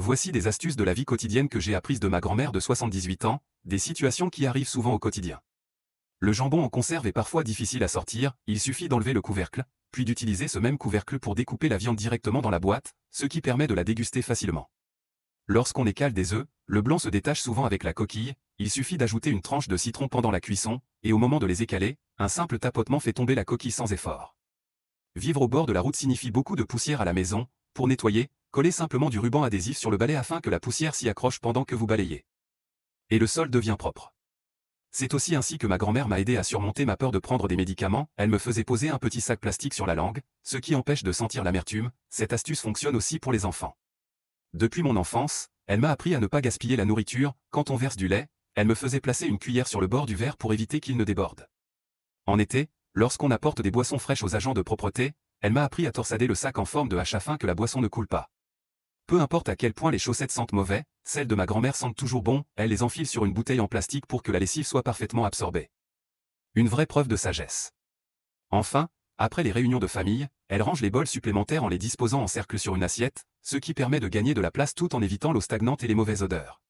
Voici des astuces de la vie quotidienne que j'ai apprises de ma grand-mère de 78 ans, des situations qui arrivent souvent au quotidien. Le jambon en conserve est parfois difficile à sortir, il suffit d'enlever le couvercle, puis d'utiliser ce même couvercle pour découper la viande directement dans la boîte, ce qui permet de la déguster facilement. Lorsqu'on écale des œufs, le blanc se détache souvent avec la coquille, il suffit d'ajouter une tranche de citron pendant la cuisson, et au moment de les écaler, un simple tapotement fait tomber la coquille sans effort. Vivre au bord de la route signifie beaucoup de poussière à la maison. Pour nettoyer, collez simplement du ruban adhésif sur le balai afin que la poussière s'y accroche pendant que vous balayez. Et le sol devient propre. C'est aussi ainsi que ma grand-mère m'a aidé à surmonter ma peur de prendre des médicaments, elle me faisait poser un petit sac plastique sur la langue, ce qui empêche de sentir l'amertume. Cette astuce fonctionne aussi pour les enfants. Depuis mon enfance, elle m'a appris à ne pas gaspiller la nourriture. Quand on verse du lait, elle me faisait placer une cuillère sur le bord du verre pour éviter qu'il ne déborde. En été, lorsqu'on apporte des boissons fraîches aux agents de propreté, elle m'a appris à torsader le sac en forme de hache afin que la boisson ne coule pas. Peu importe à quel point les chaussettes sentent mauvais, celles de ma grand-mère sentent toujours bon, elle les enfile sur une bouteille en plastique pour que la lessive soit parfaitement absorbée. Une vraie preuve de sagesse. Enfin, après les réunions de famille, elle range les bols supplémentaires en les disposant en cercle sur une assiette, ce qui permet de gagner de la place tout en évitant l'eau stagnante et les mauvaises odeurs.